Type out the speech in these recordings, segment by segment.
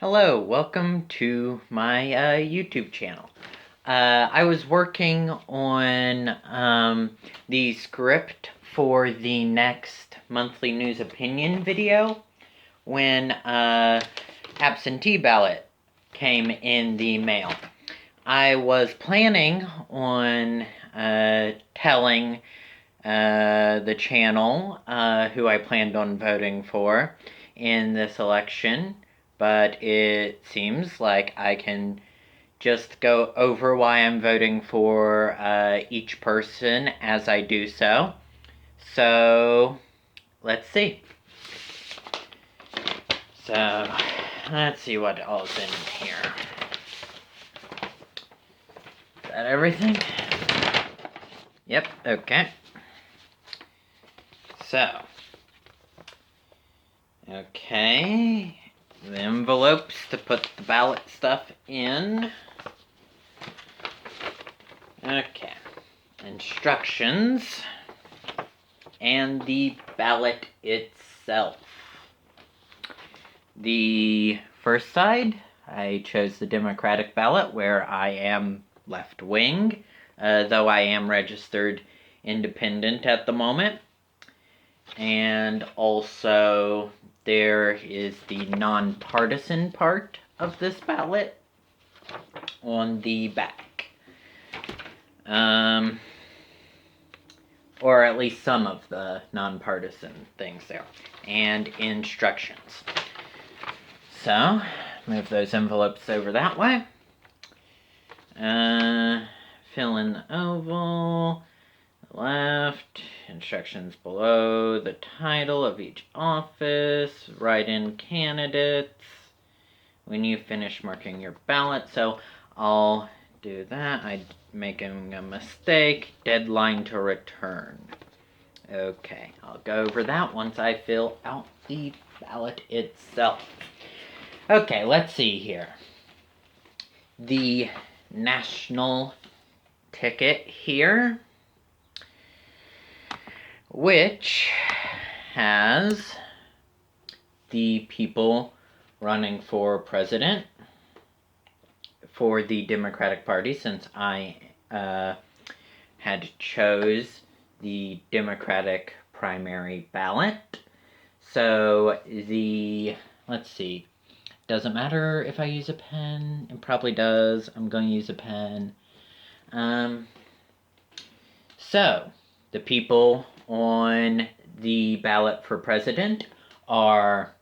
Hello, welcome to my YouTube channel. I was working on the script for the next monthly news opinion video when absentee ballot came in the mail. I was planning on telling the channel who I planned on voting for in this election, but it seems like I can just go over why I'm voting for each person as I do so. So, let's see. So, let's see what all's in here. Is that everything? Yep, okay. So, okay, the envelopes to put the ballot stuff in. Okay, instructions, and the ballot itself. The first side, I chose the Democratic ballot where I am left-wing, though I am registered independent at the moment. And also, there is the nonpartisan part of this ballot on the back. Or at least some of the nonpartisan things there. And instructions. So, move those envelopes over that way. Fill in the oval. Left, instructions below, the title of each office, write-in candidates, when you finish marking your ballot. So I'll do that. I'm making a mistake. Deadline to return. Okay, I'll go over that once I fill out the ballot itself. Okay, let's see here. The national ticket here, which has the people running for president for the Democratic Party, since I had chose the Democratic Primary Ballot. So let's see, doesn't matter if I use a pen, it probably does, I'm going to use a pen. So, the people on the ballot for president are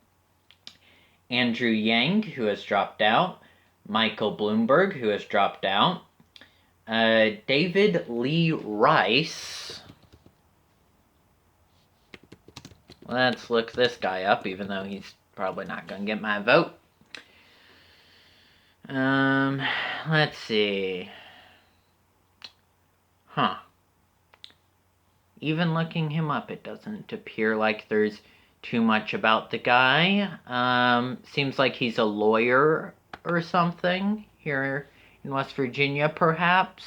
Andrew Yang, who has dropped out, Michael Bloomberg, who has dropped out, David Lee Rice. Let's look this guy up, even though he's probably not going to get my vote. Let's see. Even looking him up, it doesn't appear like there's too much about the guy. Seems like he's a lawyer or something here in West Virginia, perhaps.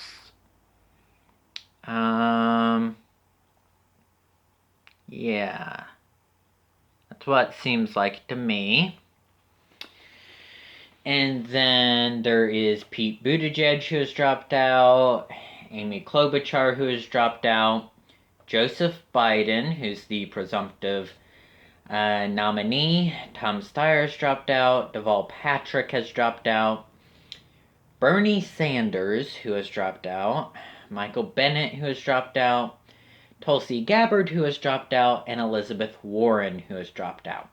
Yeah. That's what it seems like to me. And then there is Pete Buttigieg, who has dropped out, Amy Klobuchar, who has dropped out, Joseph Biden, who's the presumptive nominee, Tom Steyer has dropped out, Deval Patrick has dropped out, Bernie Sanders, who has dropped out, Michael Bennet, who has dropped out, Tulsi Gabbard, who has dropped out, and Elizabeth Warren, who has dropped out.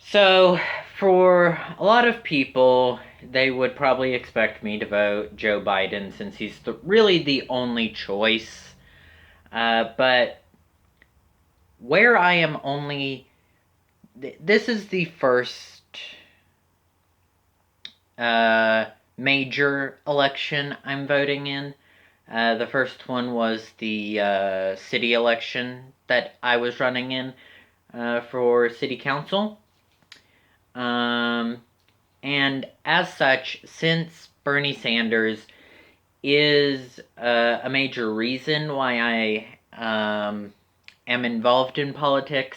So, for a lot of people, they would probably expect me to vote Joe Biden since he's really the only choice. But where I am only... This is the first major election I'm voting in. The first one was the city election that I was running in for city council. And as such, since Bernie Sanders is a major reason why I am involved in politics,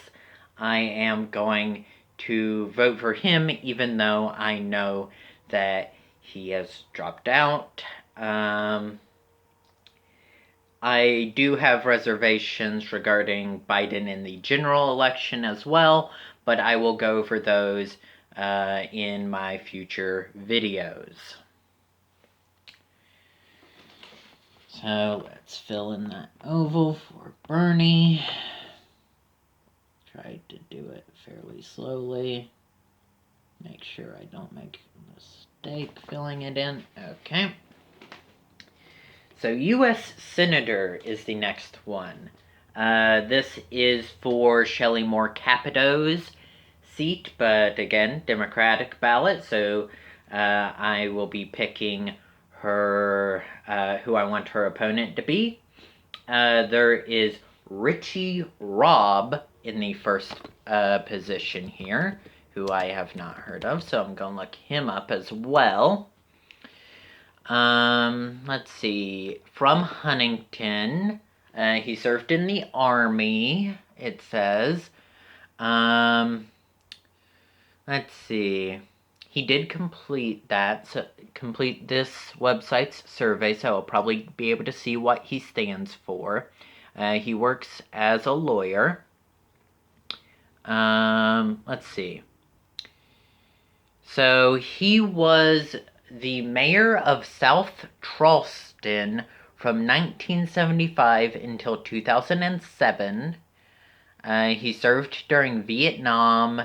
I am going to vote for him, even though I know that he has dropped out. I do have reservations regarding Biden in the general election as well, but I will go over those in my future videos. So let's fill in that oval for Bernie. Try to do it fairly slowly. Make sure I don't make a mistake filling it in. Okay. So U.S. Senator is the next one. This is for Shelley Moore Capito's seat, but again, Democratic ballot, so I will be picking her, who I want her opponent to be. There is Richie Robb in the first position here, who I have not heard of, so I'm going to look him up as well. Let's see. From Huntington. He served in the Army, it says. Let's see. He did complete this website's survey, so I'll probably be able to see what he stands for. He works as a lawyer. Let's see. So he was the mayor of South Charleston from 1975 until 2007. He served during Vietnam,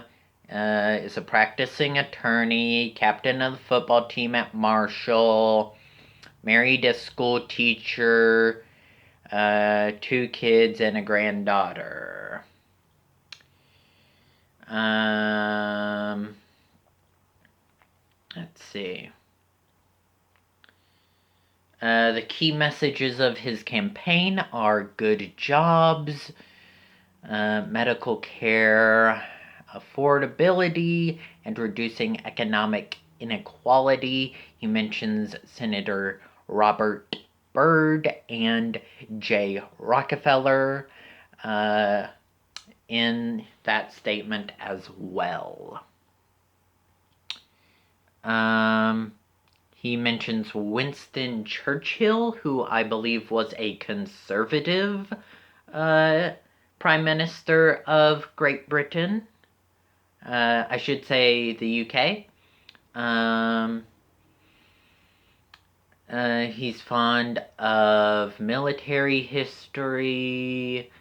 is a practicing attorney, captain of the football team at Marshall, married a school teacher, 2 kids and a granddaughter. Let's see. The key messages of his campaign are good jobs, medical care, affordability, and reducing economic inequality. He mentions Senator Robert Byrd and Jay Rockefeller in that statement as well. He mentions Winston Churchill, who I believe was a conservative Prime Minister of Great Britain. I should say the UK. He's fond of military history.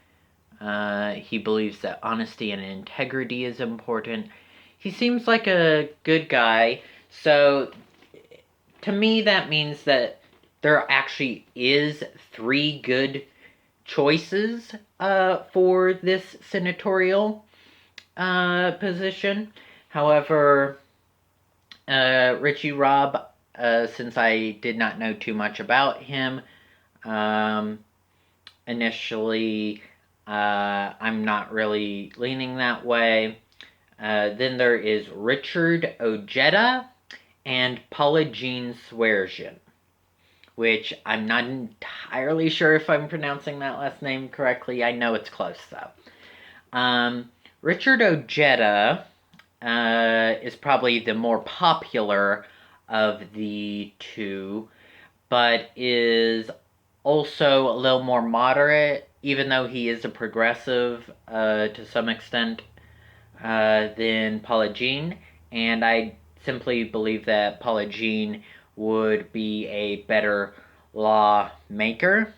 He believes that honesty and integrity is important. He seems like a good guy. So, to me, that means that there actually is 3 good choices for this senatorial position. However, Richie Robb, since I did not know too much about him, initially, I'm not really leaning that way. Then there is Richard Ojeda and Paula Jean Swearengin, which I'm not entirely sure if I'm pronouncing that last name correctly. I know it's close, though. Richard Ojeda is probably the more popular of the 2, but is also a little more moderate, even though he is a progressive to some extent, than Paula Jean. And I simply believe that Paula Jean would be a better lawmaker.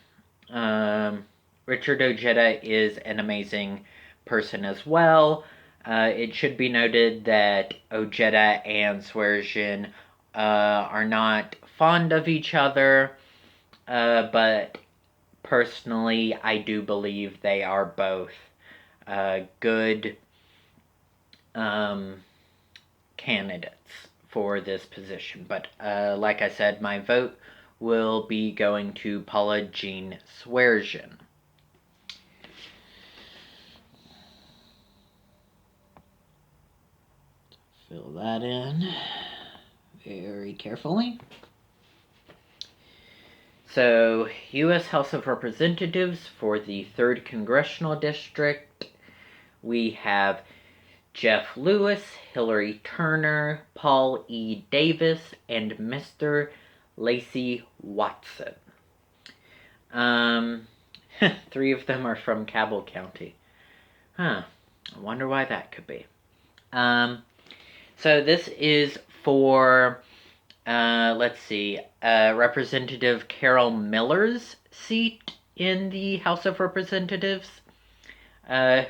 Richard Ojeda is an amazing person as well. It should be noted that Ojeda and Swearengin are not fond of each other, but personally, I do believe they are both good candidates for this position. But like I said, my vote will be going to Paula Jean Swearengin. Fill that in very carefully. So, U.S. House of Representatives for the 3rd Congressional District, we have Jeff Lewis, Hillary Turner, Paul E. Davis, and Mr. Lacey Watson. 3 of them are from Cabell County. I wonder why that could be. So this is for, Representative Carol Miller's seat in the House of Representatives,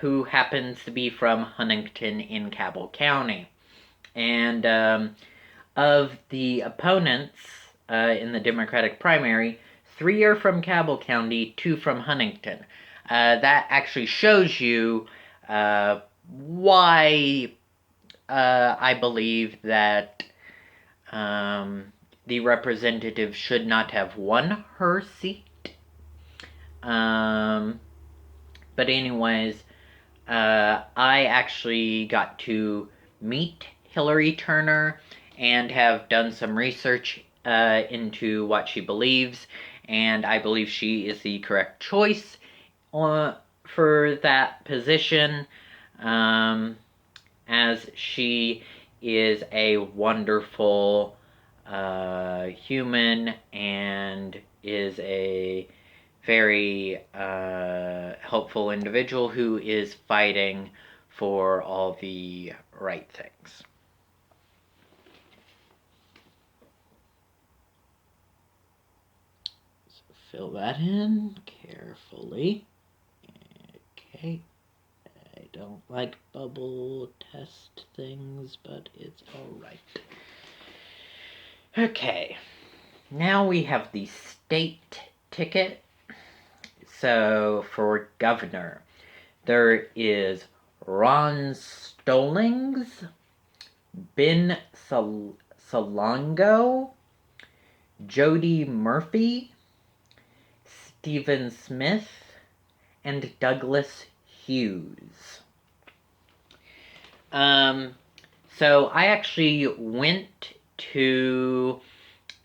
who happens to be from Huntington in Cabell County. And of the opponents in the Democratic primary, 3 are from Cabell County, 2 from Huntington. That actually shows you why I believe that the representative should not have won her seat. But anyways, I actually got to meet Hillary Turner and have done some research into what she believes, and I believe she is the correct choice for that position, as she is a wonderful human and is a very helpful individual who is fighting for all the right things. So fill that in carefully. Okay. I don't like bubble test things, but it's alright. Okay. Now we have the state ticket. So for governor, there is Ron Stallings, Ben Salongo, Jody Murphy, Stephen Smith, and Douglas Hughes. So I actually went to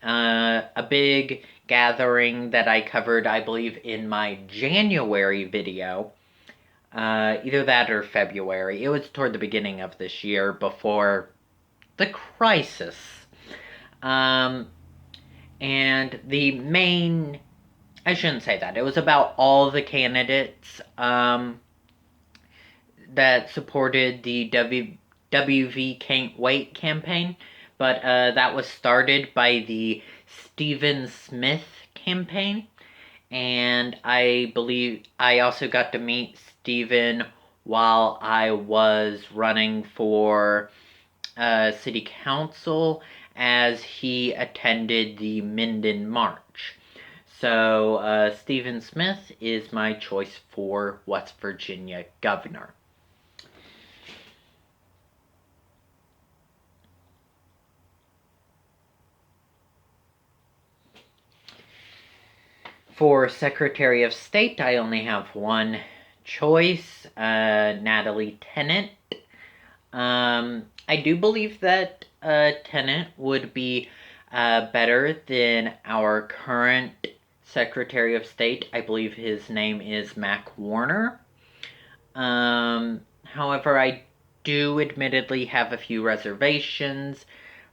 a big gathering that I covered, I believe, in my January video. Either that or February. It was toward the beginning of this year, before the crisis. And the main... I shouldn't say that. It was about all the candidates that supported the WV Can't Wait campaign. But that was started by the Stephen Smith campaign. And I believe I also got to meet Stephen while I was running for city council, as he attended the Minden March. So Stephen Smith is my choice for West Virginia governor. For Secretary of State, I only have one choice, Natalie Tennant. I do believe that Tennant would be better than our current Secretary of State. I believe his name is Mac Warner. However, I do admittedly have a few reservations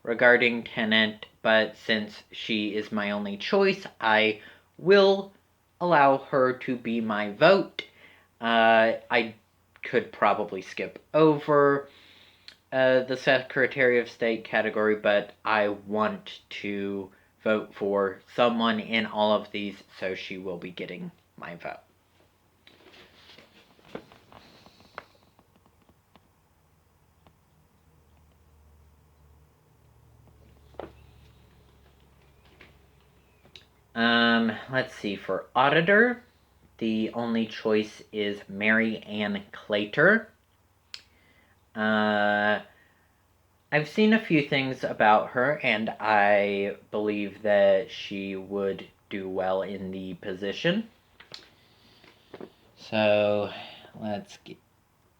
regarding Tennant, but since she is my only choice, I will allow her to be my vote. I could probably skip over the Secretary of State category, but I want to vote for someone in all of these, so she will be getting my vote. Let's see, for auditor, the only choice is Mary Ann Claytor. I've seen a few things about her, and I believe that she would do well in the position. So let's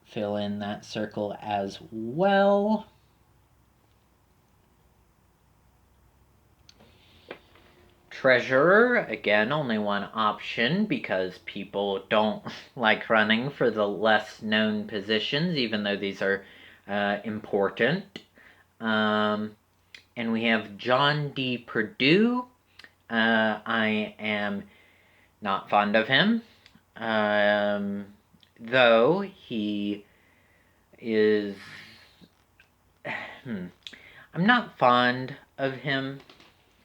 fill in that circle as well. Treasurer, again, only one option because people don't like running for the less known positions, even though these are important. And we have John D. Purdue. I am not fond of him, though he is. I'm not fond of him,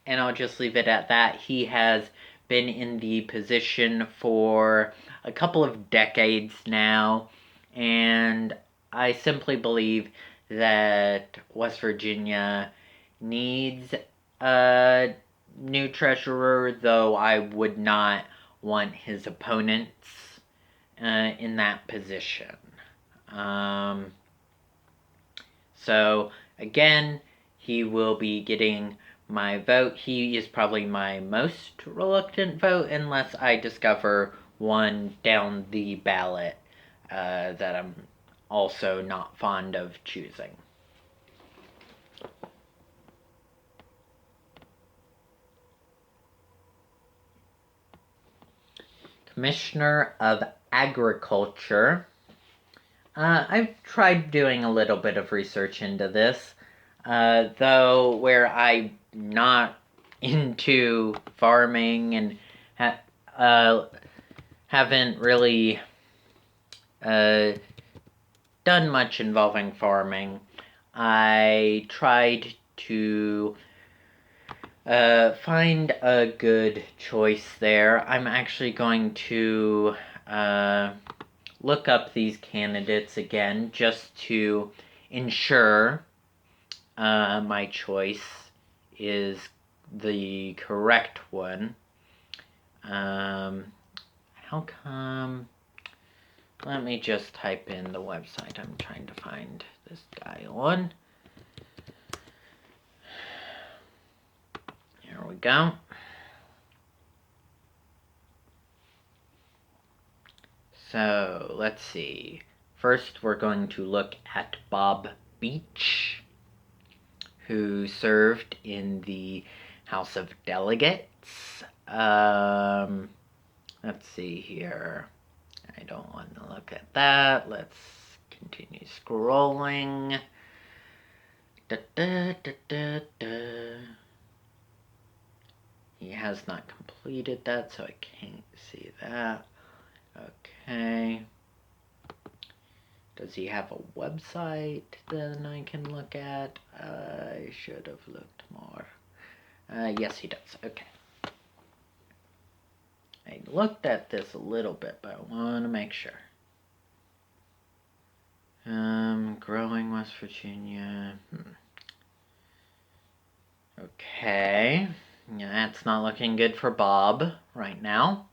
and I'll just leave it at that. He has been in the position for a couple of decades now, and I simply believe that West Virginia needs a new treasurer, though I would not want his opponents in that position. So, again, he will be getting my vote. He is probably my most reluctant vote unless I discover one down the ballot that I'm also not fond of choosing. Commissioner of Agriculture. I've tried doing a little bit of research into this, though where I'm not into farming and haven't really done much involving farming. I tried to find a good choice there. I'm actually going to look up these candidates again just to ensure my choice is the correct one. How come? Let me just type in the website I'm trying to find this guy on. Here we go. So, let's see. First, we're going to look at Bob Beach, who served in the House of Delegates. Let's see here. I don't want to look at that. Let's continue scrolling. He has not completed that, so I can't see that. Okay. Does he have a website that I can look at? I should have looked more. Yes, he does. Okay. I looked at this a little bit, but I want to make sure. Growing West Virginia. Okay. Yeah, that's not looking good for Bob right now.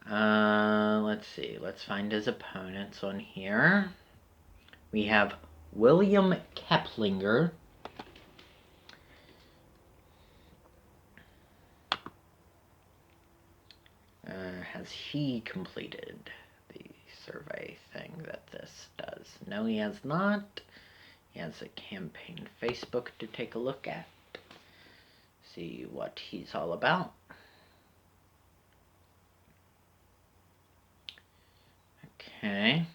Let's see. Let's find his opponents on here. We have William Keplinger. Has he completed the survey thing that this does? No, he has not. He has a campaign Facebook to take a look at. See what he's all about. Okay.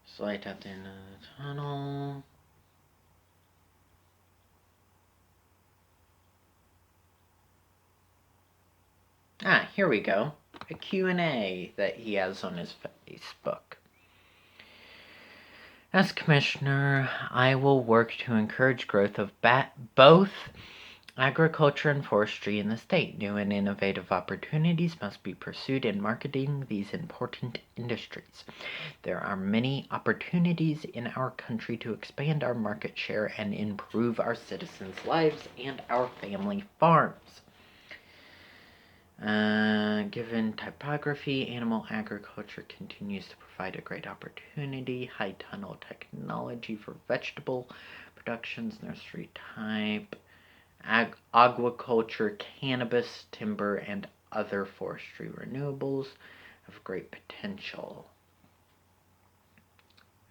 It's light at the end of the tunnel. Ah, here we go. A Q&A that he has on his Facebook. As commissioner, I will work to encourage growth of both agriculture and forestry in the state. New and innovative opportunities must be pursued in marketing these important industries. There are many opportunities in our country to expand our market share and improve our citizens' lives and our family farms. Given typography, animal agriculture continues to provide a great opportunity. High tunnel technology for vegetable productions, nursery type, aquaculture, cannabis, timber, and other forestry renewables have great potential.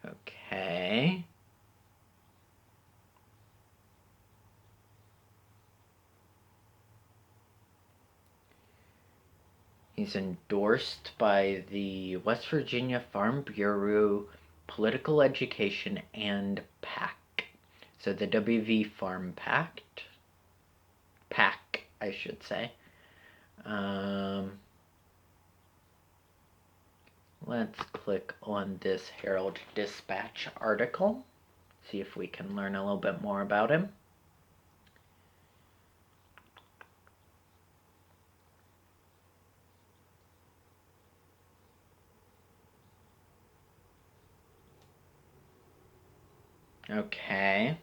Okay. He's endorsed by the West Virginia Farm Bureau Political Education and PAC. So the WV Farm PAC, I should say. Let's click on this Herald Dispatch article, see if we can learn a little bit more about him. Okay.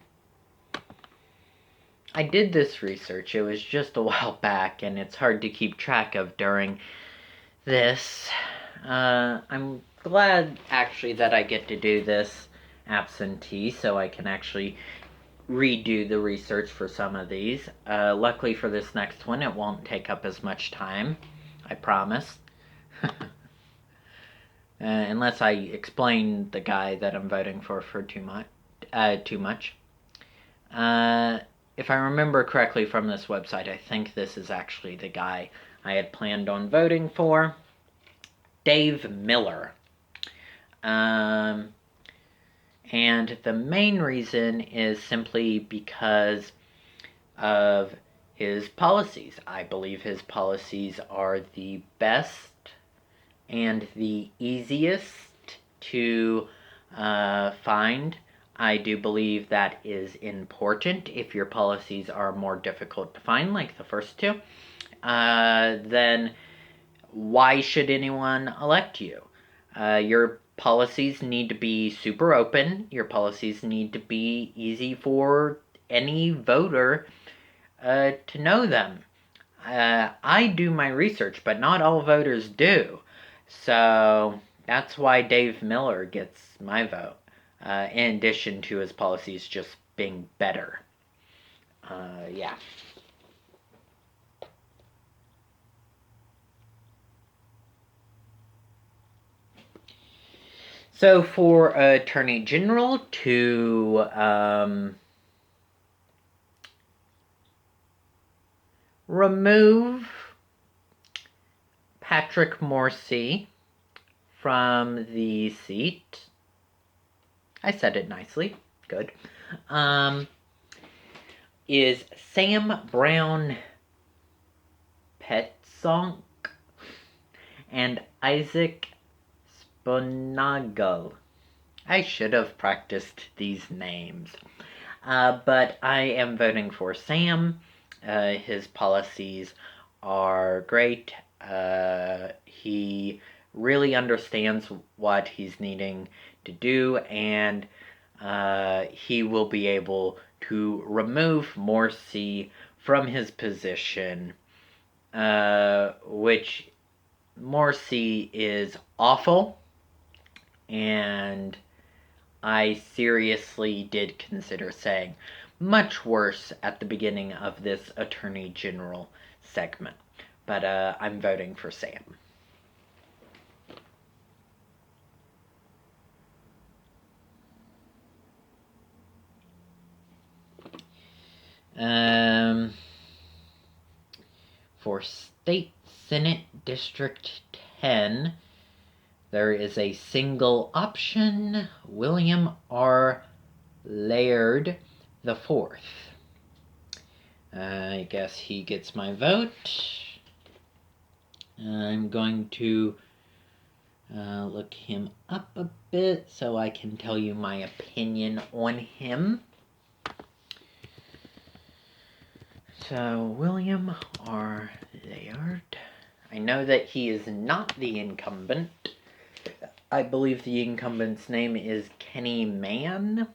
I did this research. It was just a while back, and it's hard to keep track of during this. I'm glad, actually, that I get to do this absentee, so I can actually redo the research for some of these. Luckily for this next one, it won't take up as much time. I promise. Unless I explain the guy that I'm voting for too much. If I remember correctly from this website, I think this is actually the guy I had planned on voting for. Dave Miller. And the main reason is simply because of his policies. I believe his policies are the best and the easiest to find. I do believe that is important. If your policies are more difficult to find, like the first two, then why should anyone elect you? Your policies need to be super open. Your policies need to be easy for any voter to know them. I do my research, but not all voters do. So that's why Dave Miller gets my vote, in addition to his policies just being better. Yeah. So for Attorney General to remove Patrick Morsi from the seat, I said it nicely, good, is Sam Brown Petzonk and Isaac Sponagle. I should have practiced these names. But I am voting for Sam. His policies are great. He really understands what he's needing to do, and he will be able to remove Morsi from his position, which Morsi is awful, and I seriously did consider saying much worse at the beginning of this Attorney General segment. But I'm voting for Sam. For State Senate District 10, there is a single option, William R. Laird IV. I guess he gets my vote. I'm going to look him up a bit so I can tell you my opinion on him. So, William R. Laird. I know that he is not the incumbent. I believe the incumbent's name is Kenny Mann.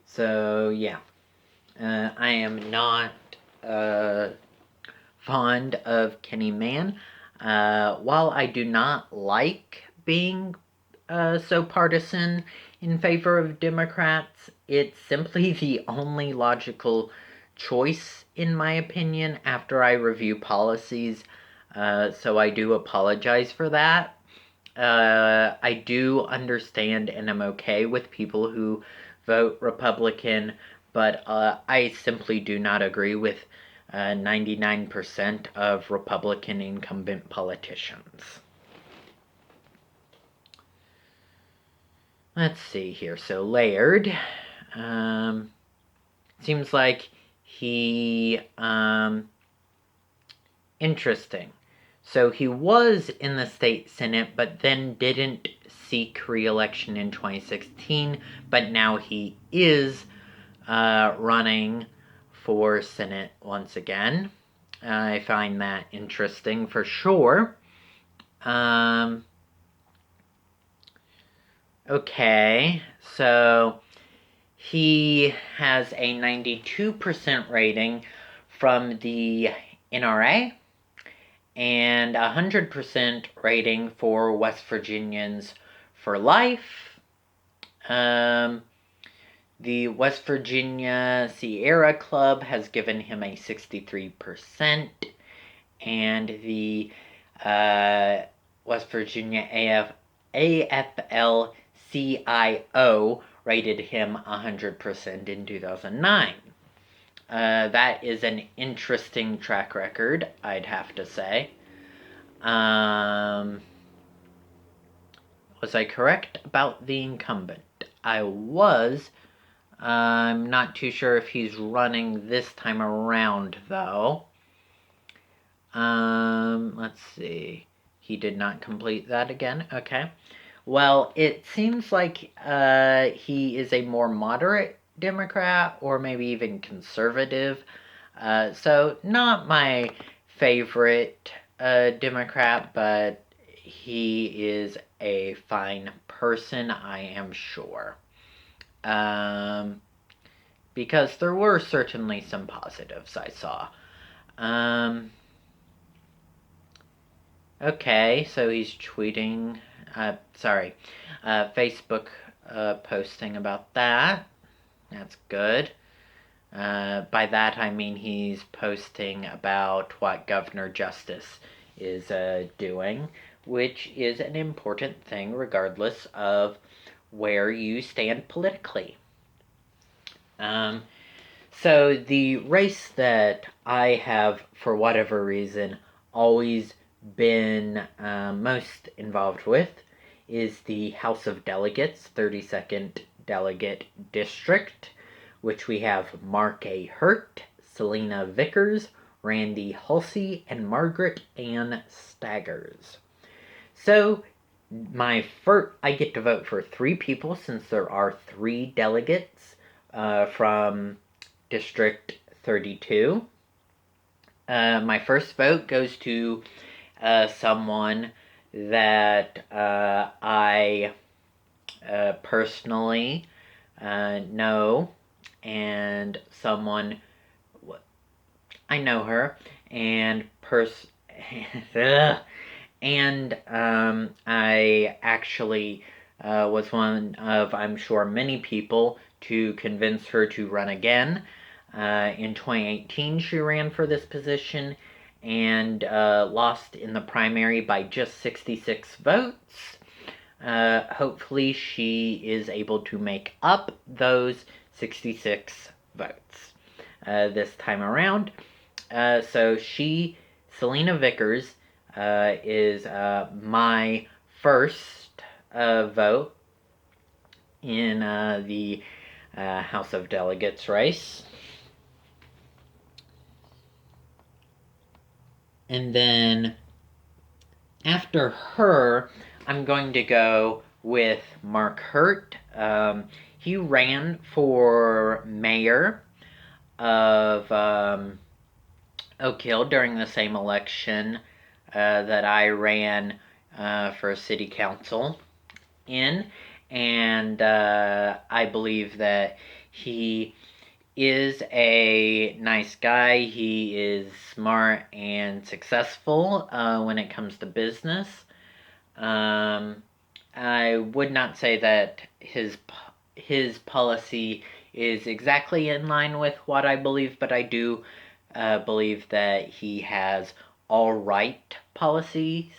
So, yeah. I am not fond of Kenny Mann. While I do not like being so partisan in favor of Democrats, it's simply the only logical choice, in my opinion, after I review policies. So I do apologize for that. I do understand and I'm okay with people who vote Republican, but I simply do not agree with 99% of Republican incumbent politicians. Let's see here. So Laird, seems like he, interesting. So he was in the state senate, but then didn't seek re-election in 2016, but now he is running for senate once again. I find that interesting for sure. Okay, so he has a 92% rating from the NRA and 100% rating for West Virginians for Life. The West Virginia Sierra Club has given him a 63%, and the West Virginia AFL-CIO rated him 100% in 2009. That is an interesting track record, I'd have to say. Was I correct about the incumbent? I was. I'm not too sure if he's running this time around, though. Let's see. He did not complete that again. Okay. Well, it seems like he is a more moderate Democrat or maybe even conservative. So not my favorite Democrat, but he is a fine person, I am sure. Because there were certainly some positives I saw. Okay, so he's tweeting, Facebook posting about that. That's good. By that I mean he's posting about what Governor Justice is doing, which is an important thing regardless of where you stand politically. So the race that I have, for whatever reason, always been most involved with is the House of Delegates, 32nd Delegate District, which we have Mark A. Hurt, Selena Vickers, Randy Hulsey, and Margaret Ann Staggers. So I get to vote for 3 people since there are 3 delegates from District 32. My first vote goes to someone that I personally know, and someone I know her, and and I actually was one of, I'm sure, many people to convince her to run again. In 2018, she ran for this position and lost in the primary by just 66 votes. Hopefully she is able to make up those 66 votes this time around. So Selena Vickers, is my first vote in the House of Delegates race. And then after her, I'm going to go with Mark Hurt. He ran for mayor of Oak Hill during the same election that I ran for city council in, and I believe that he is a nice guy. He is smart and successful when it comes to business. I would not say that his policy is exactly in line with what I believe, but I do believe that he has all right policies.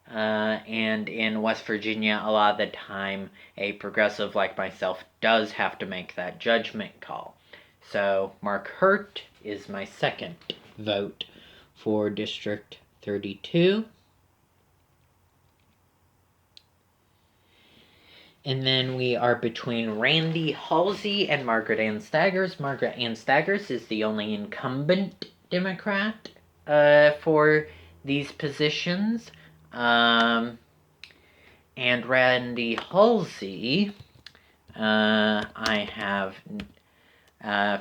And in West Virginia, a lot of the time, a progressive like myself does have to make that judgment call. So Mark Hurt is my second. vote for District 32. And then we are between Randy Halsey and Margaret Ann Staggers. Margaret Ann Staggers is the only incumbent Democrat for these positions. And Randy Halsey, I have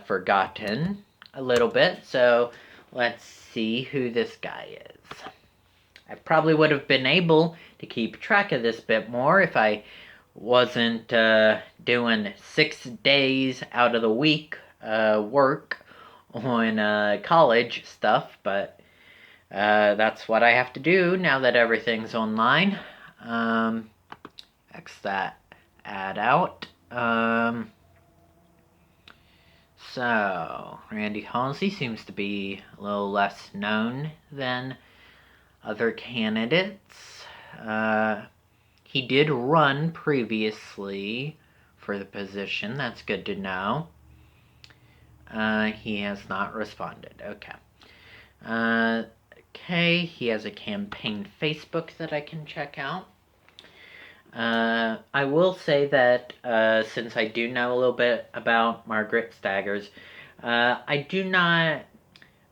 forgotten a little bit. So let's see who this guy is. I probably would have been able to keep track of this bit more if I wasn't doing 6 days out of the week work on college stuff, but that's what I have to do now that everything's online. X that ad out. So, Randy Halsey seems to be a little less known than other candidates. He did run previously for the position. That's good to know. He has not responded. Okay. Okay, he has a campaign Facebook that I can check out. I will say that since I do know a little bit about Margaret Staggers, I do not.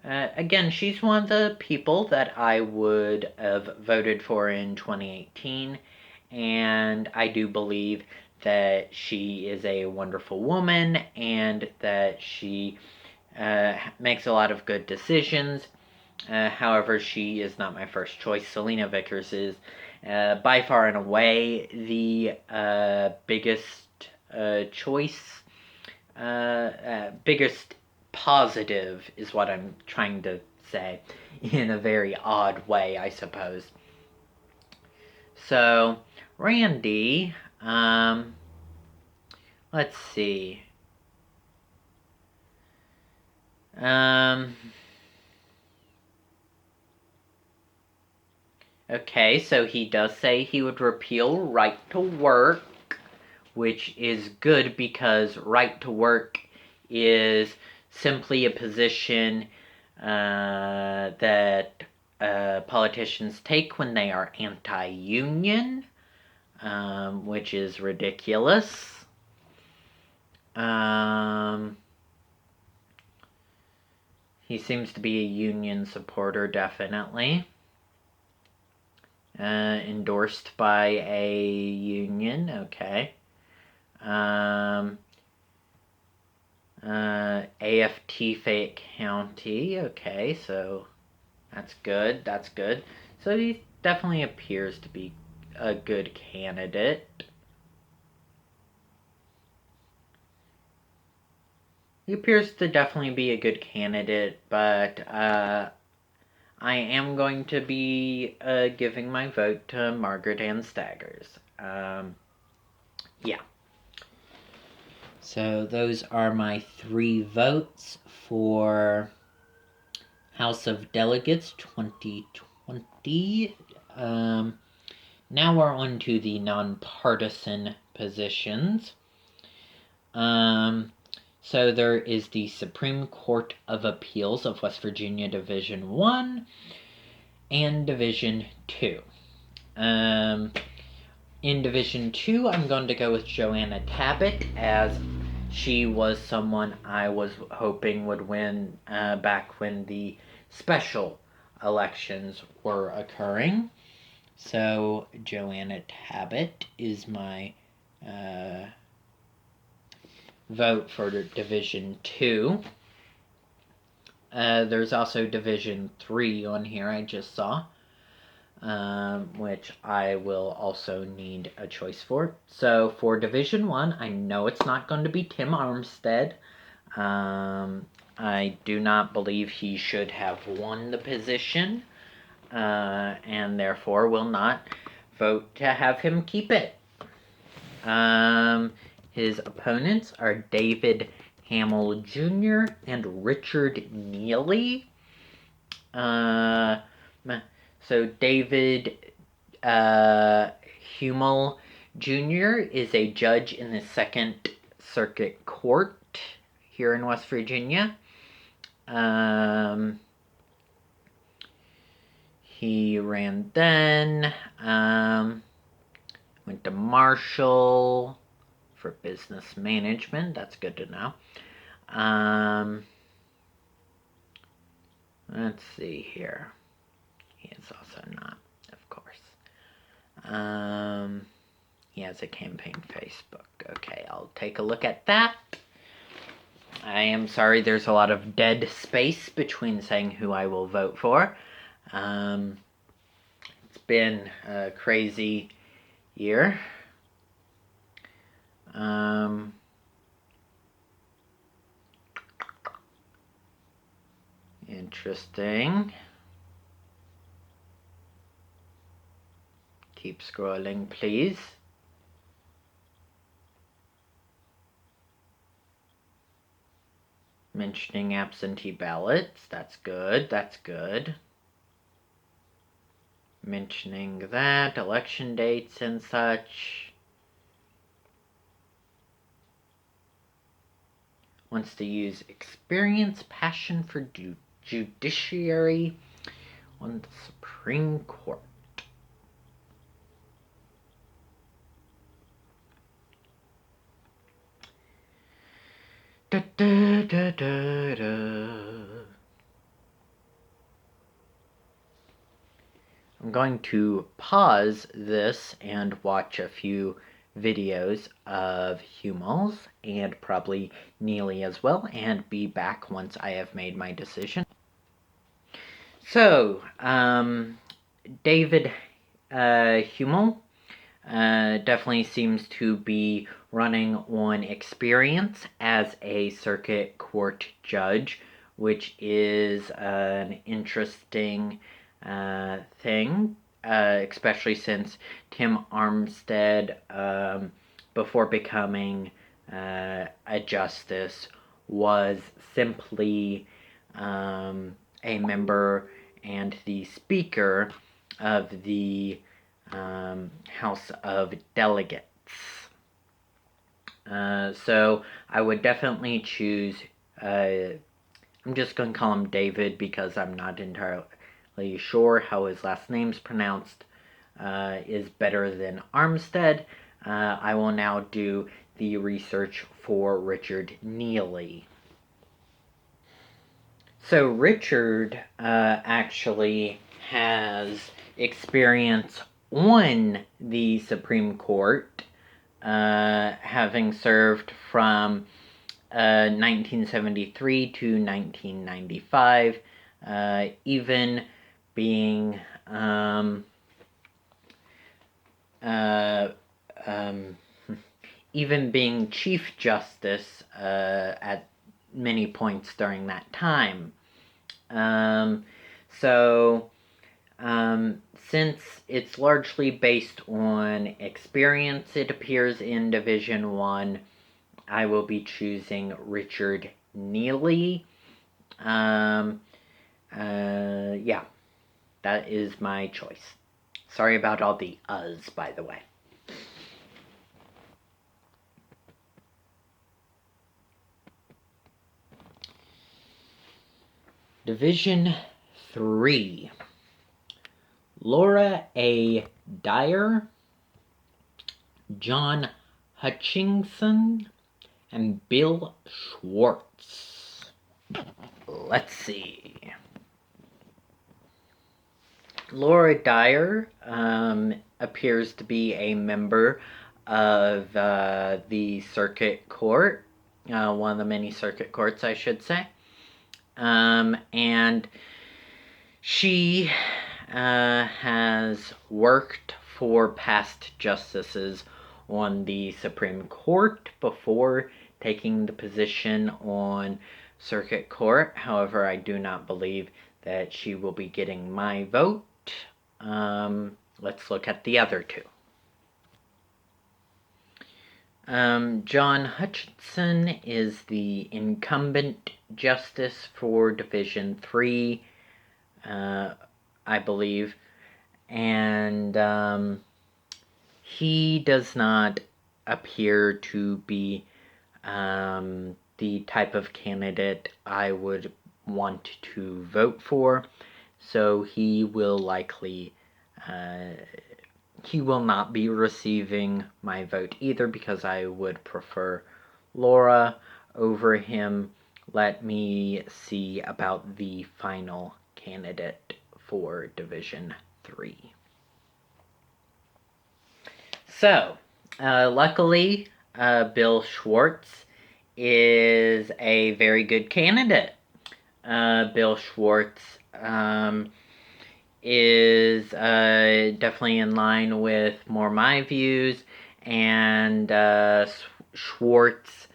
Again, she's one of the people that I would have voted for in 2018, and I do believe that she is a wonderful woman and that she makes a lot of good decisions. However, she is not my first choice. Selena Vickers is by far and away the biggest choice, biggest positive is what I'm trying to say, in a very odd way, I suppose. So, Randy, let's see. Okay, so he does say he would repeal right to work, which is good because right to work is simply a position that politicians take when they are anti-union, which is ridiculous. He seems to be a union supporter, definitely. Endorsed by a union, okay. AFT Fayette County, okay, so that's good, So he definitely appears to be a good candidate. He appears to definitely be a good candidate, but I am going to be giving my vote to Margaret Ann Staggers. Yeah. So those are my 3 votes for House of Delegates 2020. Now we're on to the nonpartisan positions. So there is the Supreme Court of Appeals of West Virginia Division 1 and Division 2. In Division 2, I'm going to go with Joanna Tabbitt, as she was someone I was hoping would win back when the special elections were occurring. So Joanna Tabbitt is my vote for Division 2. There's also Division 3 on here I just saw, which I will also need a choice for. So for Division 1, I know it's not going to be Tim Armstead. I do not believe he should have won the position, and therefore will not vote to have him keep it. His opponents are David Hamill Jr. and Richard Neely. So David Hamill Jr. is a judge in the Second Circuit Court here in West Virginia. He ran then. Went to Marshall for business management. That's good to know. Let's see here. He is also not, of course. He has a campaign Facebook. Okay, I'll take a look at that. I am sorry there's a lot of dead space between saying who I will vote for. It's been a crazy year. Interesting. Keep scrolling, please. Mentioning absentee ballots. That's good. That's good. Mentioning that, election dates and such. Wants to use experience, passion for judiciary on the Supreme Court. Da, da, da, da, da. I'm going to pause this and watch a few videos of Hummels and probably Neely as well, and be back once I have made my decision. So, David Hummel definitely seems to be running on experience as a circuit court judge, which is an interesting thing, especially since Tim Armstead, before becoming a justice, was simply a member and the Speaker of the House of Delegates. So I would definitely choose, I'm just going to call him David because I'm not entirely sure how his last name's pronounced, is better than Armstead. I will now do the research for Richard Neely. So Richard actually has experience on the Supreme Court, having served from 1973 to 1995, even being Chief Justice at many points during that time. Since it's largely based on experience, it appears in Division 1, I will be choosing Richard Neely. Yeah, that is my choice. Sorry about all the uhs, by the way. Division 3. Laura A. Dyer, John Hutchinson, and Bill Schwartz. Let's see. Laura Dyer appears to be a member of the circuit court, one of the many circuit courts, I should say. And she has worked for past justices on the Supreme Court before taking the position on circuit court. However, I do not believe that she will be getting my vote. Let's look at the other two. John Hutchinson is the incumbent justice for Division 3, I believe, and he does not appear to be the type of candidate I would want to vote for. so he will likely he will not be receiving my vote either, because I would prefer Laura over him. Let me see about the final candidate for Division 3. So, luckily, Bill Schwartz is a very good candidate. Bill Schwartz is definitely in line with more my views, and Schwartz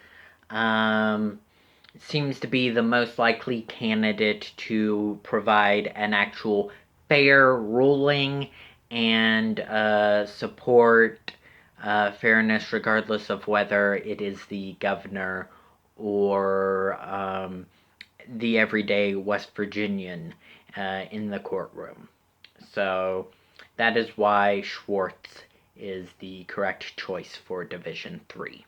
seems to be the most likely candidate to provide an actual fair ruling and support fairness regardless of whether it is the governor or the everyday West Virginian in the courtroom. So that is why Schwartz is the correct choice for Division 3.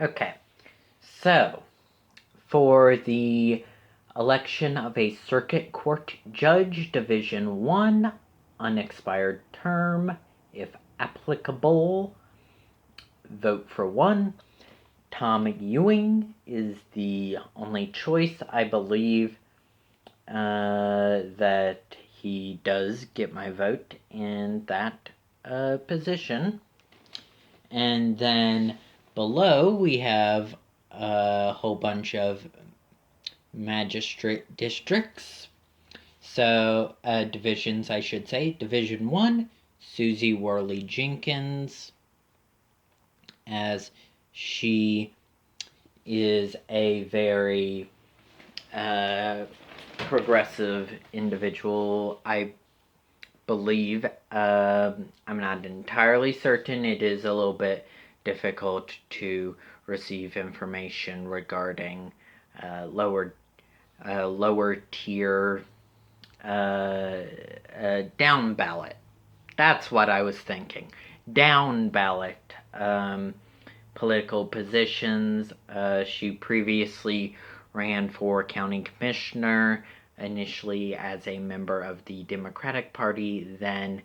Okay, so for the election of a Circuit Court Judge, Division 1, unexpired term, if applicable, vote for 1. Tom Ewing is the only choice. I believe that he does get my vote in that position. And then below we have a whole bunch of magistrate districts. So, divisions, I should say. Division 1, Susie Worley Jenkins, as she is a very progressive individual, I believe. I'm not entirely certain. It is a little bit difficult to receive information regarding lower tier down ballot. That's what I was thinking. Down ballot political positions. She previously ran for county commissioner, initially as a member of the Democratic Party, then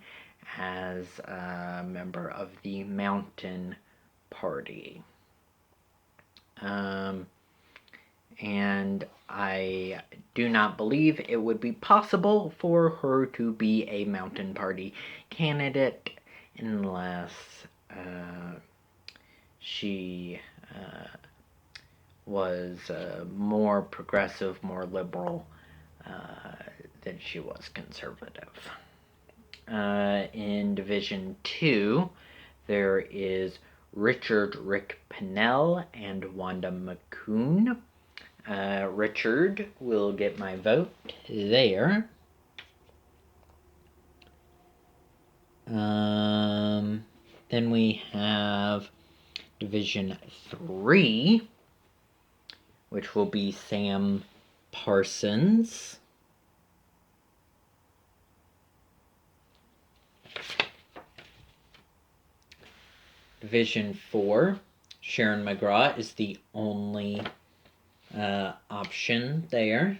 as a member of the Mountain Party. And I do not believe it would be possible for her to be a Mountain Party candidate unless she was more progressive, more liberal than she was conservative. In Division 2, there is Richard Rick Pennell and Wanda McCoon. Richard will get my vote there. Then we have Division 3, which will be Sam Parsons. Division 4, Sharon McGraw is the only option there.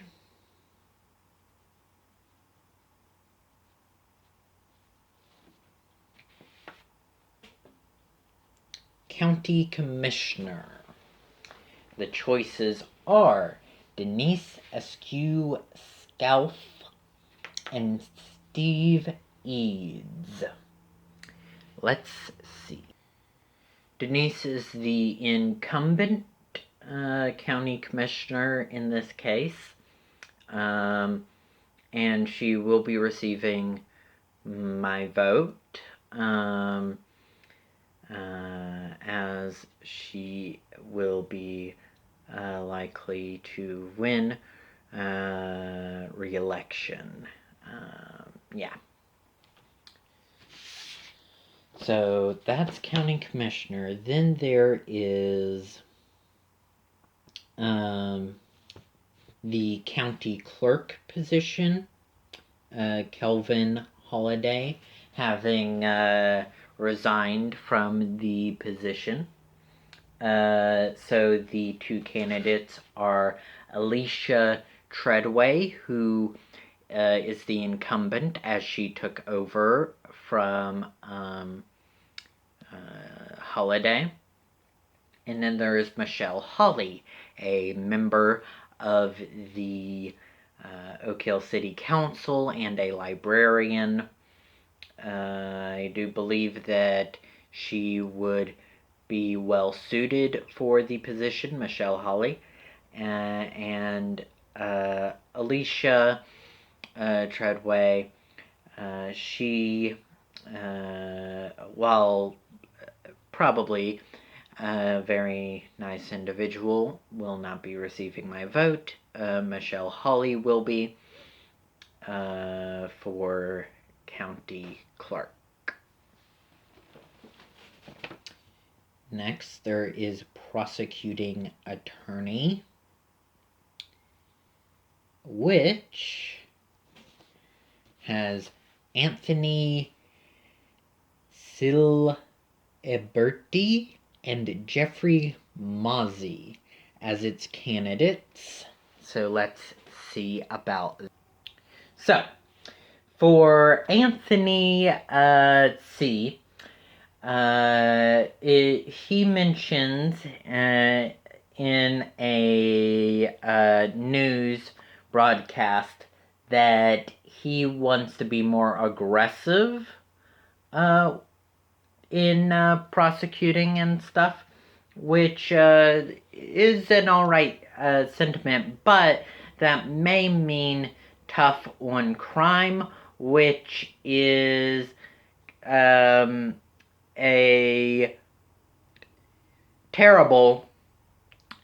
County Commissioner. The choices are Denise Askew Scalf and Steve Eads. Let's see. Denise is the incumbent county commissioner in this case, and she will be receiving my vote, as she will be likely to win re-election. Yeah. So that's county commissioner. Then there is the county clerk position. Kelvin Holliday, having resigned from the position. So the two candidates are Alicia Treadway, who is the incumbent as she took over from Holiday. And then there is Michelle Hawley, a member of the Oak Hill City Council and a librarian. I do believe that she would be well suited for the position, Michelle Hawley. And Alicia Treadway, she, while probably a very nice individual, will not be receiving my vote. Michelle Hawley will be for county clerk. Next, there is prosecuting attorney, which has Anthony Ciliberti and Jeffrey Mozzie as its candidates. So let's see about that. So, for Anthony C., he mentions in a news broadcast that he wants to be more aggressive in prosecuting and stuff, which is an alright sentiment, but that may mean tough on crime, which is a terrible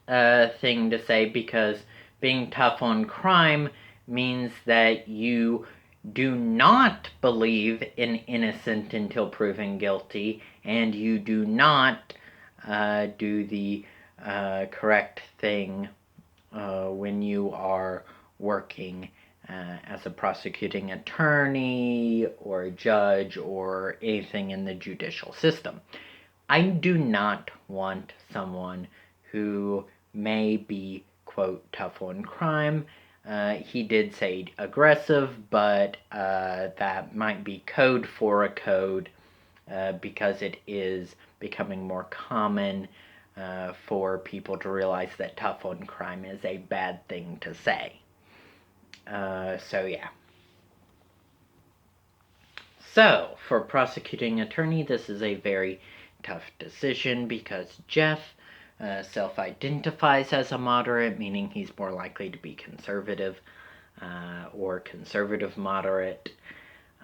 thing to say, because being tough on crime means that you do not believe in innocent until proven guilty, and you do not do the correct thing when you are working as a prosecuting attorney or a judge or anything in the judicial system. I do not want someone who may be, quote, tough on crime. He did say aggressive, but that might be code for a code because it is becoming more common for people to realize that tough on crime is a bad thing to say. So yeah. So, for prosecuting attorney, this is a very tough decision because Jeff self-identifies as a moderate, meaning he's more likely to be conservative or conservative moderate.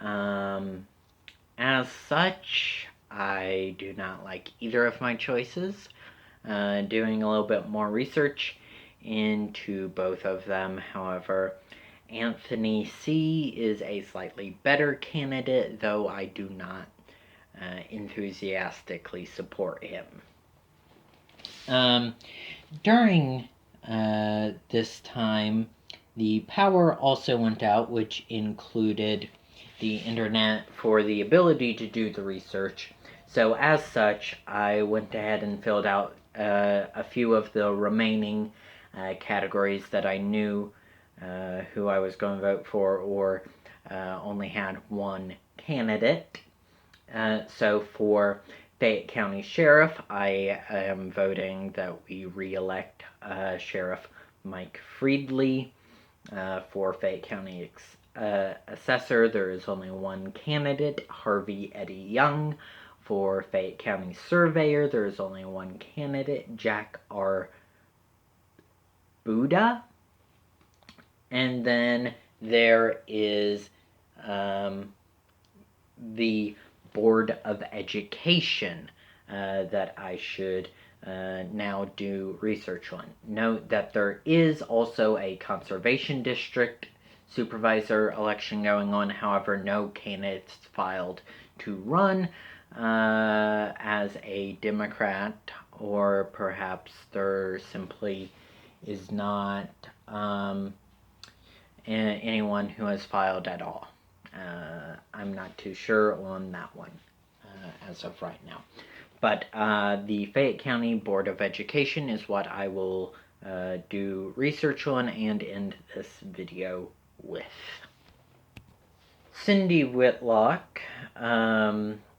As such, I do not like either of my choices. Doing a little bit more research into both of them, however, Anthony C. is a slightly better candidate, though I do not enthusiastically support him. During this time, the power also went out, which included the internet for the ability to do the research. So as such, I went ahead and filled out a few of the remaining categories that I knew who I was going to vote for, or only had one candidate. So for Fayette County Sheriff, I am voting that we re-elect Sheriff Mike Friedley. For Fayette County Assessor, there is only one candidate, Harvey Eddie Young. For Fayette County Surveyor, there is only one candidate, Jack R. Buddha. And then there is the Board of Education that I should now do research on. Note that there is also a Conservation District Supervisor election going on. However, no candidates filed to run as a Democrat, or perhaps there simply is not anyone who has filed at all. I'm not too sure on that one as of right now. But the Fayette County Board of Education is what I will do research on and end this video with. Cindy Whitlock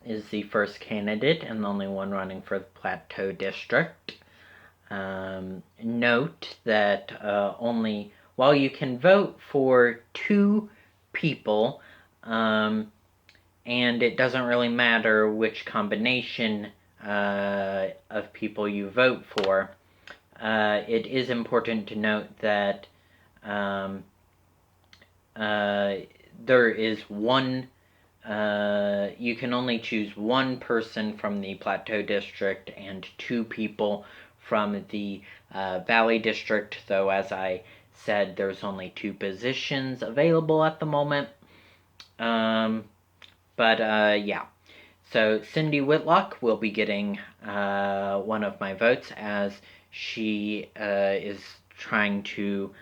is the first candidate and the only one running for the Plateau District. Note that while you can vote for 2 people, and it doesn't really matter which combination of people you vote for, it is important to note that there is one, you can only choose 1 person from the Plateau District and 2 people from the Valley District, though as I said, there's only 2 positions available at the moment. Yeah. So Cindy Whitlock will be getting one of my votes, as she is trying to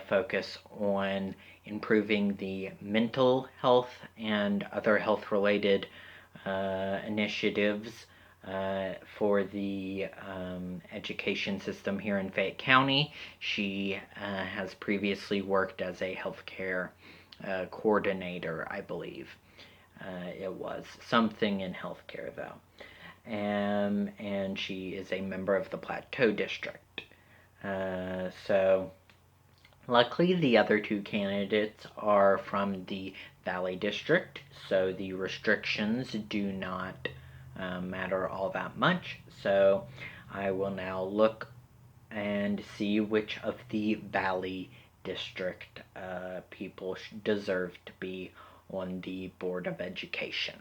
focus on improving the mental health and other health-related initiatives for the education system here in Fayette County. She has previously worked as a healthcare coordinator, I believe. It was something in healthcare, though. And she is a member of the Plateau District. So luckily, the other 2 candidates are from the Valley District, so the restrictions do not matter all that much. So I will now look and see which of the Valley District people deserve to be on the Board of Education.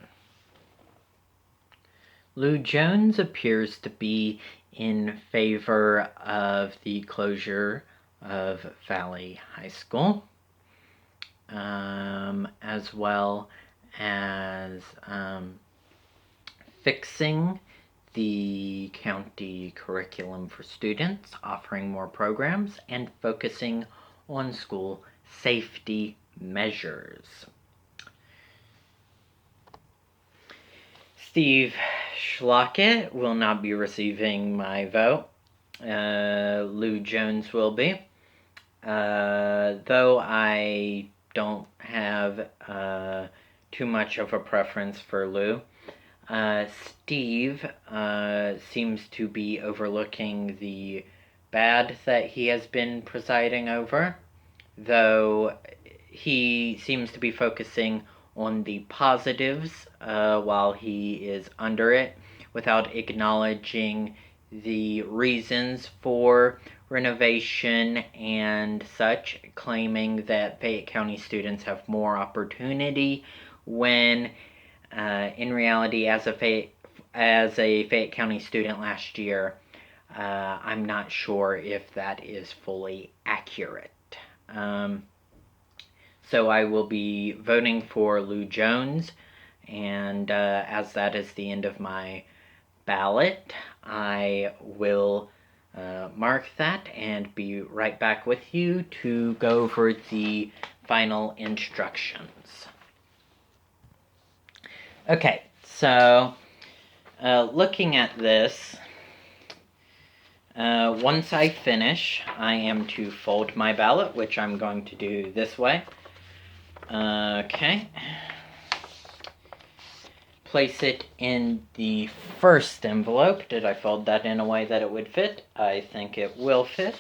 Lou Jones appears to be in favor of the closure of Valley High School, as well as fixing the county curriculum for students, offering more programs, and focusing on school safety measures. Steve Schlockett will not be receiving my vote. Lou Jones will be. Though I don't have too much of a preference for Lou, Steve seems to be overlooking the bad that he has been presiding over, though he seems to be focusing on the positives while he is under it, without acknowledging the reasons for renovation and such, claiming that Fayette County students have more opportunity, when in reality, as a Fayette County student last year, I'm not sure if that is fully accurate. So I will be voting for Lou Jones, and as that is the end of my ballot, I will mark that and be right back with you to go over the final instructions. Okay, so looking at this, once I finish, I am to fold my ballot, which I'm going to do this way. Okay. Place it in the first envelope. Did I fold that in a way that it would fit? I think it will fit.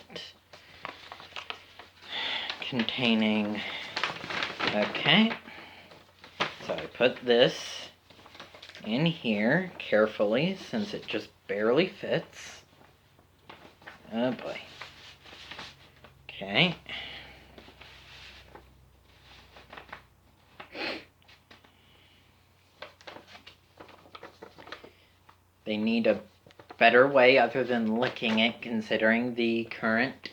Containing, okay. So I put this in here carefully, since it just barely fits. Oh boy. Okay. They need a better way other than licking it, considering the current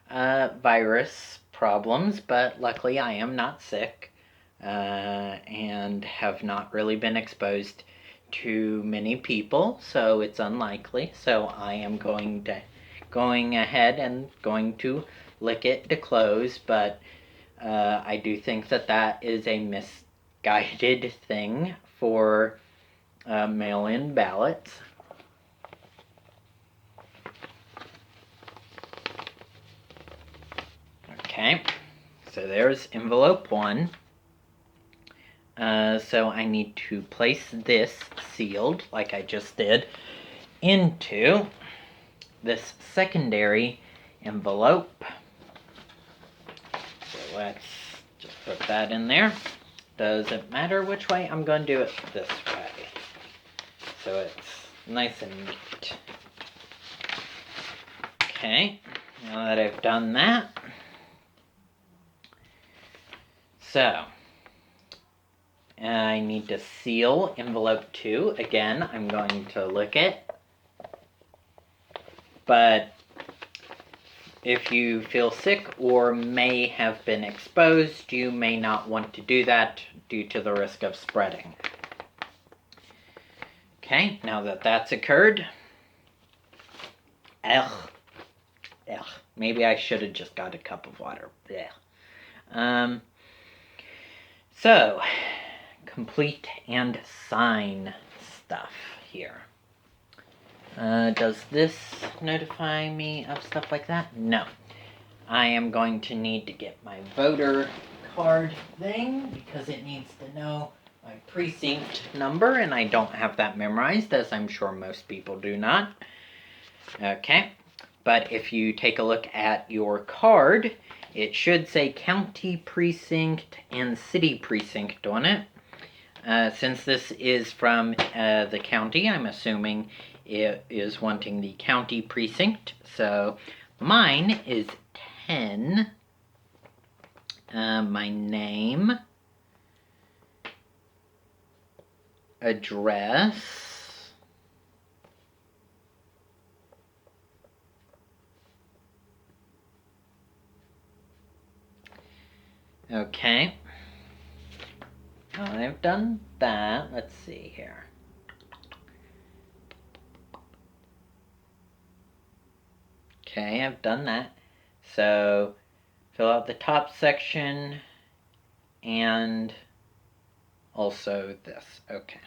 virus problems, but luckily I am not sick and have not really been exposed to many people, so it's unlikely. So I am going ahead and going to lick it to close, but I do think that is a misguided thing for mail-in ballots. Okay, so there's envelope 1. So I need to place this sealed, like I just did, into this secondary envelope. So let's just put that in there. Doesn't matter which way, I'm going to do it this way. So it's nice and neat. Okay, now that I've done that, so I need to seal envelope 2. Again, I'm going to lick it. But if you feel sick or may have been exposed, you may not want to do that due to the risk of spreading. Okay, now that that's occurred, maybe I should have just got a cup of water. So, complete and sign stuff here. Does this notify me of stuff like that? No. I am going to need to get my voter card thing because it needs to know my precinct number, and I don't have that memorized, as I'm sure most people do not. Okay, but if you take a look at your card, it should say county precinct and city precinct on it. Since this is from the county, I'm assuming it is wanting the county precinct. So mine is 10. My name, address, okay. Now I've done that. Let's see here. Okay, I've done that. So fill out the top section and also this. Okay.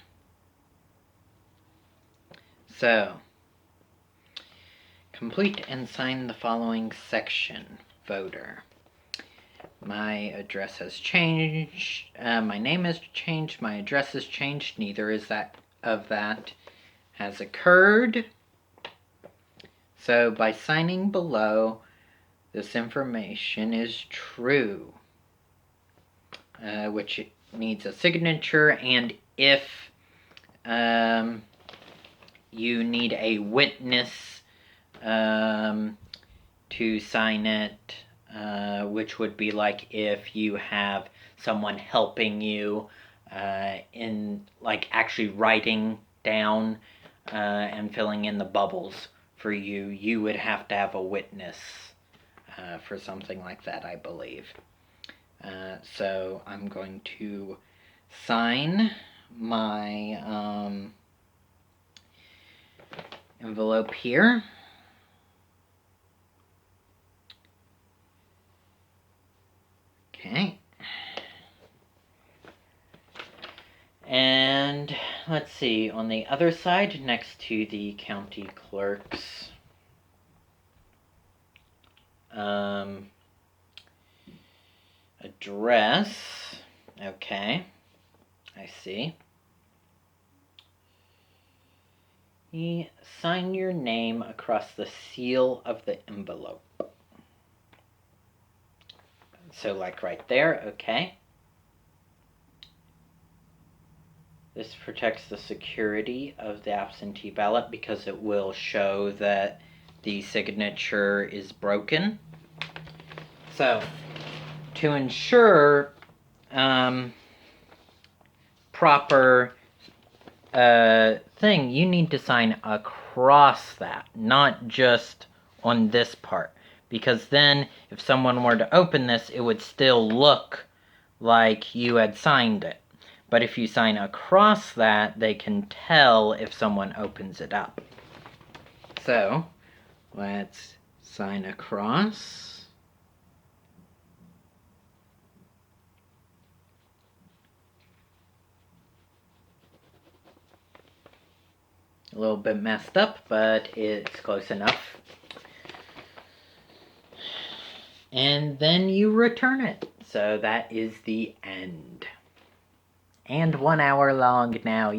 So, complete and sign the following section, voter. My address has changed, my name has changed, my address has changed, neither is that has occurred. So by signing below, this information is true, which needs a signature, and if you need a witness to sign it, which would be like if you have someone helping you in like actually writing down and filling in the bubbles for you, you would have to have a witness for something like that, I believe. So I'm going to sign my envelope here. Okay. And let's see, on the other side, next to the county clerk's address, okay, I see. You sign your name across the seal of the envelope. So like right there, okay. This protects the security of the absentee ballot because it will show that the signature is broken. So, to ensure proper thing, you need to sign across that, not just on this part. Because then, if someone were to open this, it would still look like you had signed it. But if you sign across that, they can tell if someone opens it up. So, let's sign across. A little bit messed up, but it's close enough. and then you return it. So that is the end. And 1 hour long now.